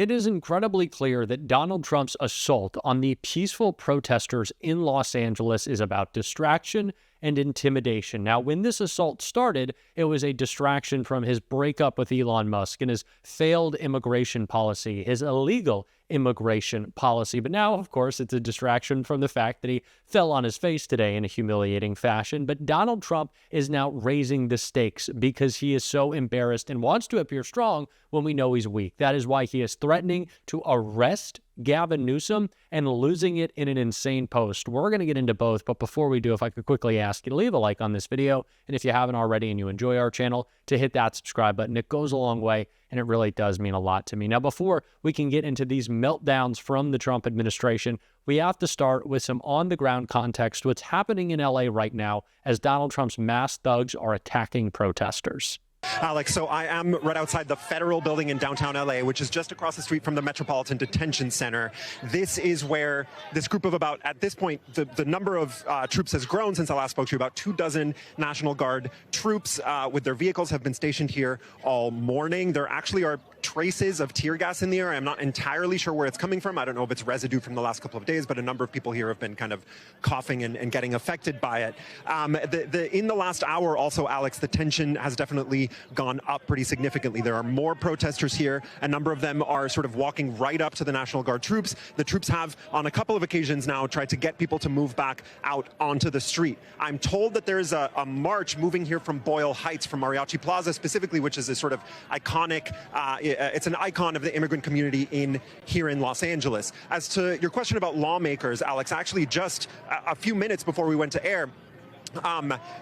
It is incredibly clear that Donald Trump's assault on the peaceful protesters in Los Angeles is about distraction and intimidation. Now, when this assault started, it was a distraction from his breakup with Elon Musk and his failed immigration policy, his illegal immigration policy. But now, of course, it's a distraction from the fact that he fell on his face today in a humiliating fashion. But Donald Trump is now raising the stakes because he is so embarrassed and wants to appear strong when we know he's weak. That is why he is threatening to arrest Gavin Newsom and losing it in an insane post. We're going to get into both, but before we do, if I could quickly ask you to leave a like on this video, and if you haven't already and you enjoy our channel, to hit that subscribe button. It goes a long way, and it really does mean a lot to me. Now, before we can get into these meltdowns from the Trump administration, we have to start with some on-the-ground context, what's happening in LA right now as Donald Trump's masked thugs are attacking protesters. Alex, so I am right outside the Federal Building in downtown LA, which is just across the street from the Metropolitan Detention Center. This is where this group of about, at this point, the number of troops has grown since I last spoke to you. About 24 National Guard troops with their vehicles have been stationed here all morning. There actually are traces of tear gas in the air. I'm not entirely sure where it's coming from. I don't know if it's residue from the last couple of days, but a number of people here have been kind of coughing and getting affected by it. In the last hour also, Alex, the tension has definitely gone up pretty significantly. There are more protesters here. A number of them are sort of walking right up to the National Guard troops. The troops have, on a couple of occasions now, tried to get people to move back out onto the street. I'm told that there's a march moving here from Boyle Heights, from Mariachi Plaza specifically, which is a sort of iconic, it's an icon of the immigrant community here in Los Angeles. As to your question about lawmakers, Alex, actually just a few minutes before we went to air,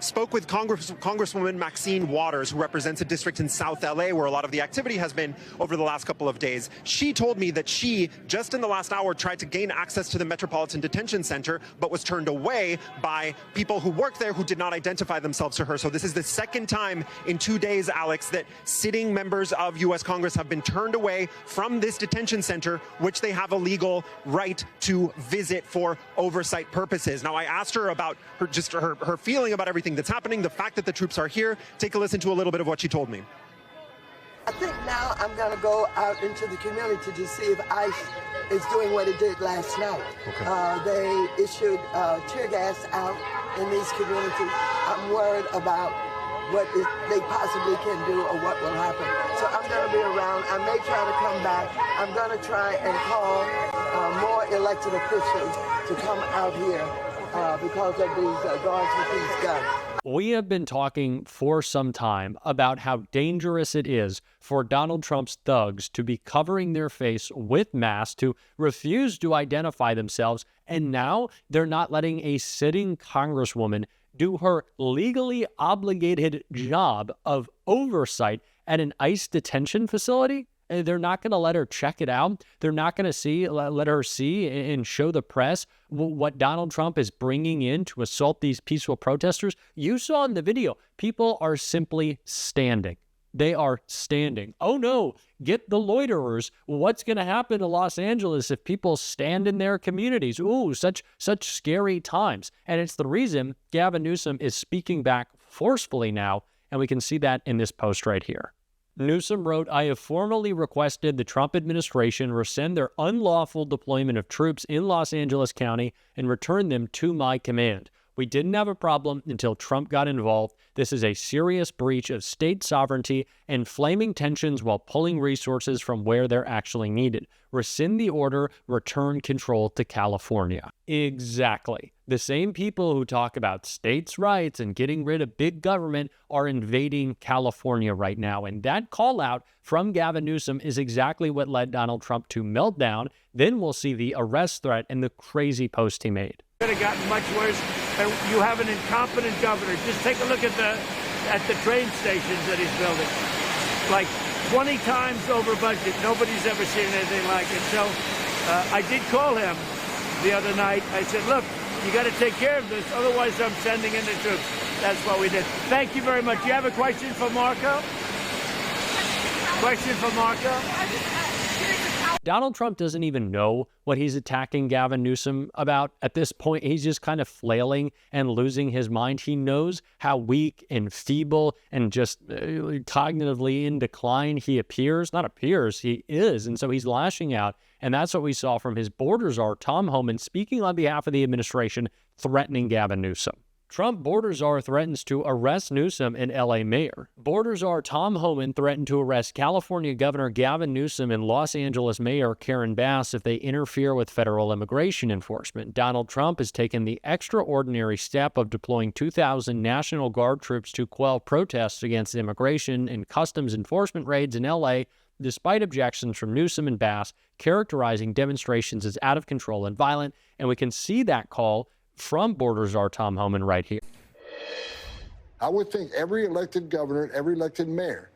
spoke with Congresswoman Maxine Waters, who represents a district in South LA where a lot of the activity has been over the last couple of days. She told me that she, just in the last hour, tried to gain access to the Metropolitan Detention Center, but was turned away by people who work there who did not identify themselves to her. So this is the second time in 2 days, Alex, that sitting members of U.S. Congress have been turned away from this detention center, which they have a legal right to visit for oversight purposes. Now, I asked her about her feeling about everything that's happening, the fact that the troops are here. Take a listen to a little bit of what she told me. I think now I'm going to go out into the community to see if ICE is doing what it did last night. Okay. They issued tear gas out in these communities. I'm worried about what they possibly can do or what will happen. So I'm going to be around. I may try to come back. I'm going to try and call more elected officials to come out here because of these guards with these guns. We have been talking for some time about how dangerous it is for Donald Trump's thugs to be covering their face with masks, to refuse to identify themselves, and now they're not letting a sitting congresswoman do her legally obligated job of oversight at an ICE detention facility. They're not going to let her check it out. They're not going to let her see and show the press what Donald Trump is bringing in to assault these peaceful protesters. You saw in the video, people are simply standing. They are standing. Oh no, get the loiterers. What's going to happen to Los Angeles if people stand in their communities? Ooh, such scary times. And it's the reason Gavin Newsom is speaking back forcefully now, and we can see that in this post right here. Newsom wrote, "I have formally requested the Trump administration rescind their unlawful deployment of troops in Los Angeles County and return them to my command. We didn't have a problem until Trump got involved. This is a serious breach of state sovereignty and inflaming tensions while pulling resources from where they're actually needed. Rescind the order, return control to California." Exactly. The same people who talk about states' rights and getting rid of big government are invading California right now. And that call out from Gavin Newsom is exactly what led Donald Trump to meltdown. Then we'll see the arrest threat and the crazy post he made. Could have gotten much worse. And you have an incompetent governor. Just take a look at the train stations that he's building. Like 20 times over budget. Nobody's ever seen anything like it. So I did call him the other night. I said, look, you got to take care of this. Otherwise, I'm sending in the troops. That's what we did. Thank you very much. You have a question for Marco? Question for Marco? Donald Trump doesn't even know what he's attacking Gavin Newsom about. At this point, he's just kind of flailing and losing his mind. He knows how weak and feeble and just cognitively in decline he appears. Not appears, he is. And so he's lashing out. And that's what we saw from his border czar, Tom Homan, speaking on behalf of the administration, threatening Gavin Newsom. Trump border czar threatens to arrest Newsom and LA mayor. Border czar Tom Homan threatened to arrest California Governor Gavin Newsom and Los Angeles Mayor Karen Bass if they interfere with federal immigration enforcement. Donald Trump has taken the extraordinary step of deploying 2,000 National Guard troops to quell protests against immigration and customs enforcement raids in LA, despite objections from Newsom and Bass characterizing demonstrations as out of control and violent. And we can see that call from border czar Tom Homan right here. I would think every elected governor and every elected mayor,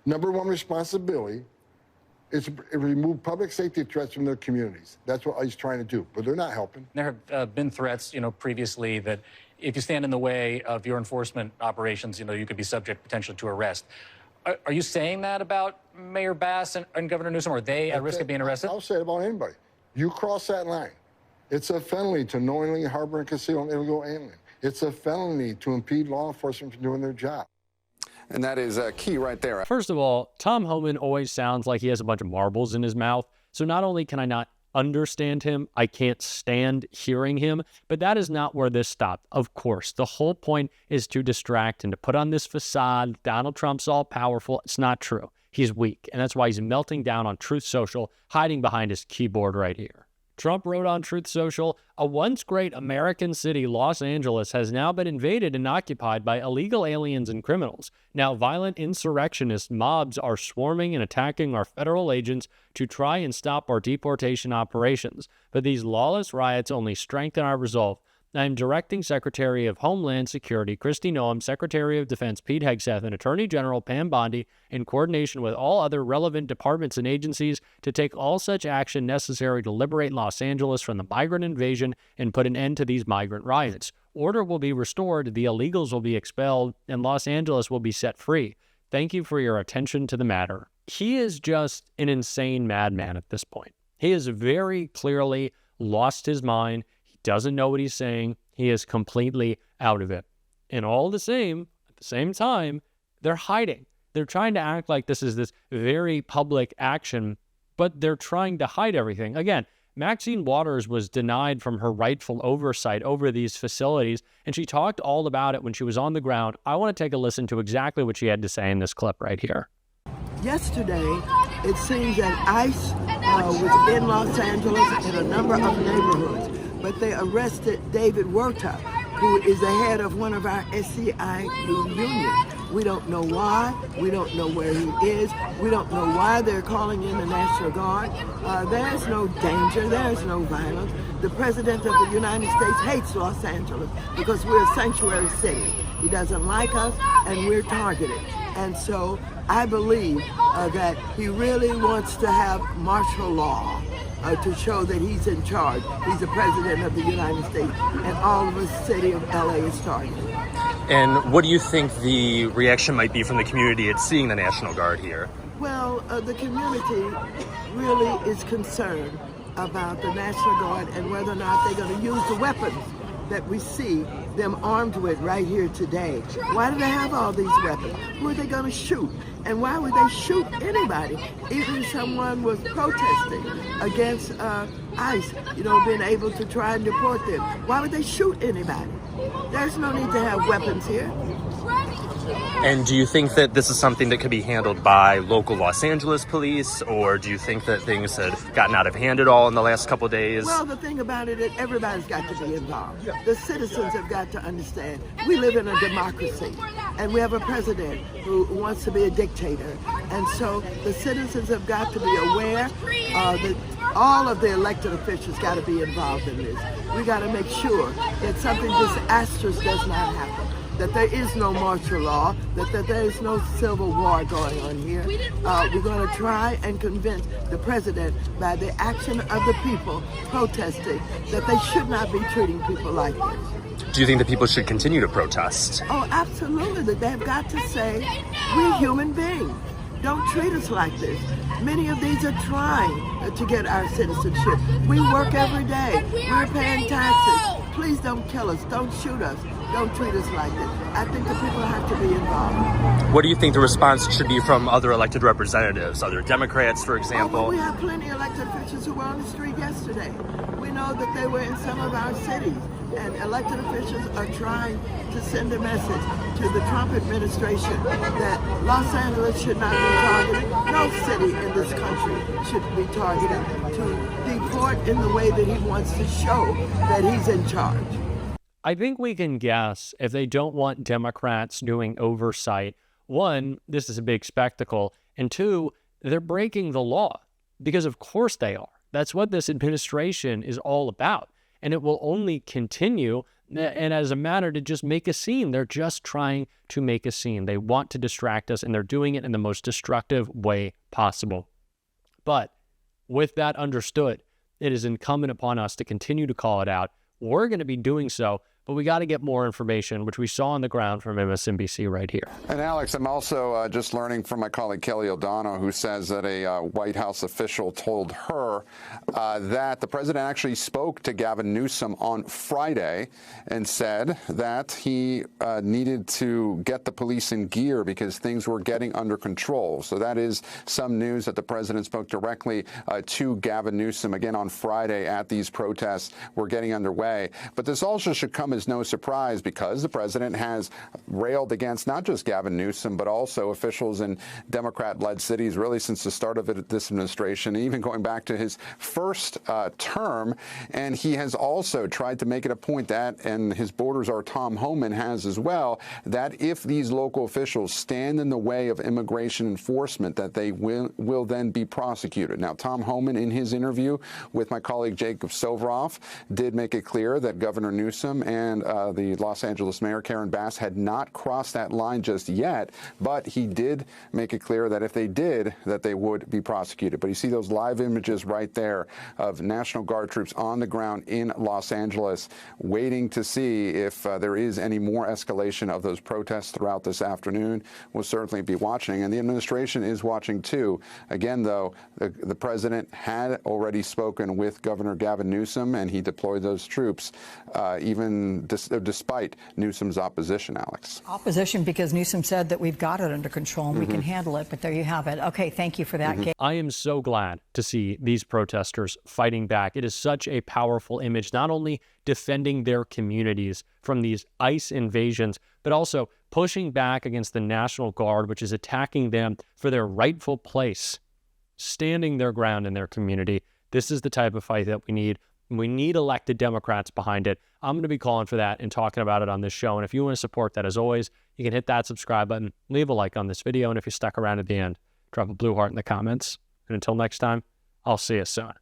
number one responsibility is to remove public safety threats from their communities. That's what he's trying to do, but they're not helping. There have been threats, previously that if you stand in the way of your enforcement operations, you could be subject potentially to arrest. Are you saying that about Mayor Bass and Governor Newsom? Are they at risk of being arrested? I'll say it about anybody. You cross that line. It's a felony to knowingly harbor and conceal an illegal alien. It's a felony to impede law enforcement from doing their job. And that is key right there. First of all, Tom Homan always sounds like he has a bunch of marbles in his mouth. So not only can I not understand him, I can't stand hearing him, but that is not where this stopped. Of course, the whole point is to distract and to put on this facade. Donald Trump's all powerful. It's not true. He's weak, and that's why he's melting down on Truth Social, hiding behind his keyboard right here. Trump wrote on Truth Social, a once great American city, Los Angeles, has now been invaded and occupied by illegal aliens and criminals. Now violent insurrectionist mobs are swarming and attacking our federal agents to try and stop our deportation operations. But these lawless riots only strengthen our resolve. I am directing Secretary of Homeland Security Kristi Noem, Secretary of Defense Pete Hegseth, and Attorney General Pam Bondi, in coordination with all other relevant departments and agencies, to take all such action necessary to liberate Los Angeles from the migrant invasion and put an end to these migrant riots. Order will be restored, the illegals will be expelled, and Los Angeles will be set free. Thank you for your attention to the matter. He is just an insane madman at this point. He has very clearly lost his mind. Doesn't know what he's saying. He is completely out of it. And all the same, at the same time, they're hiding. They're trying to act like this is this very public action, but they're trying to hide everything. Again, Maxine Waters was denied from her rightful oversight over these facilities, and she talked all about it when she was on the ground. I want to take a listen to exactly what she had to say in this clip right here. Yesterday, it seems that ICE was in Los Angeles in a number of neighborhoods, but they arrested David Werta, who is the head of one of our SCI unions. We don't know why. We don't know where he is. We don't know why they're calling in the National Guard. There's no danger. There's no violence. The President of the United States hates Los Angeles because we're a sanctuary city. He doesn't like us, and we're targeted. And so I believe that he really wants to have martial law to show that he's in charge. He's the President of the United States, and all of the city of LA is targeted. And what do you think the reaction might be from the community at seeing the National Guard here? Well, the community really is concerned about the National Guard and whether or not they're going to use the weapons that we see them armed with right here today. Why do they have all these weapons? Who are they going to shoot? And why would they shoot anybody? Even if someone was protesting against ICE, being able to try and deport them. Why would they shoot anybody? There's no need to have weapons here. And do you think that this is something that could be handled by local Los Angeles police, or do you think that things had gotten out of hand at all in the last couple of days? Well, the thing about it is everybody's got to be involved. The citizens have got to understand we live in a democracy, and we have a president who wants to be a dictator. And so the citizens have got to be aware that all of the elected officials got to be involved in this. We got to make sure that something disastrous does not happen, that there is no martial law, that there is no civil war going on here. We're going to try and convince the president by the action of the people protesting that they should not be treating people like this. Do you think that people should continue to protest? Oh, absolutely. They've got to say, we're human beings. Don't treat us like this. Many of these are trying to get our citizenship. We work every day. We're paying taxes. Please don't kill us. Don't shoot us. Don't treat us like this. I think the people have to be involved. What do you think the response should be from other elected representatives, other Democrats, for example? Oh, well, we have plenty of elected officials who were on the street yesterday. We know that they were in some of our cities, and elected officials are trying to send a message to the Trump administration that Los Angeles should not be targeted. No city in this country should be targeted, to deport in the way that he wants to show that he's in charge. I think we can guess if they don't want Democrats doing oversight. One, this is a big spectacle. And two, they're breaking the law, because of course they are. That's what this administration is all about. And it will only continue. And as a matter to just make a scene, they're just trying to make a scene. They want to distract us, and they're doing it in the most destructive way possible. But with that understood, it is incumbent upon us to continue to call it out. We're going to be doing so, but we got to get more information, which we saw on the ground from MSNBC right here. And Alex, I'm also just learning from my colleague Kelly O'Donnell, who says that a White House official told her that the president actually spoke to Gavin Newsom on Friday and said that he needed to get the police in gear because things were getting under control. So that is some news that the president spoke directly to Gavin Newsom again on Friday at these protests were getting underway. But this also should come as no surprise, because the president has railed against not just Gavin Newsom, but also officials in Democrat-led cities really since the start of this administration, even going back to his first term. And he has also tried to make it a point that, and his borders are Tom Homan has as well, that if these local officials stand in the way of immigration enforcement, that they will then be prosecuted. Now, Tom Homan, in his interview with my colleague Jacob Sovroff, did make it clear that Governor Newsom and the Los Angeles Mayor Karen Bass had not crossed that line just yet, but he did make it clear that if they did, that they would be prosecuted. But you see those live images right there of National Guard troops on the ground in Los Angeles, waiting to see if there is any more escalation of those protests throughout this afternoon. We'll certainly be watching, and the administration is watching too. Again, though, the president had already spoken with Governor Gavin Newsom, and he deployed those troops, even despite Newsom's opposition, Alex. Opposition because Newsom said that we've got it under control and we can handle it. But there you have it. Okay, thank you for that, Kate. I am so glad to see these protesters fighting back. It is such a powerful image, not only defending their communities from these ICE invasions, but also pushing back against the National Guard, which is attacking them for their rightful place, standing their ground in their community. This is the type of fight that we need. We need elected Democrats behind it. I'm going to be calling for that and talking about it on this show. And if you want to support that, as always, you can hit that subscribe button, leave a like on this video, and if you stuck around at the end, drop a blue heart in the comments. And until next time, I'll see you soon.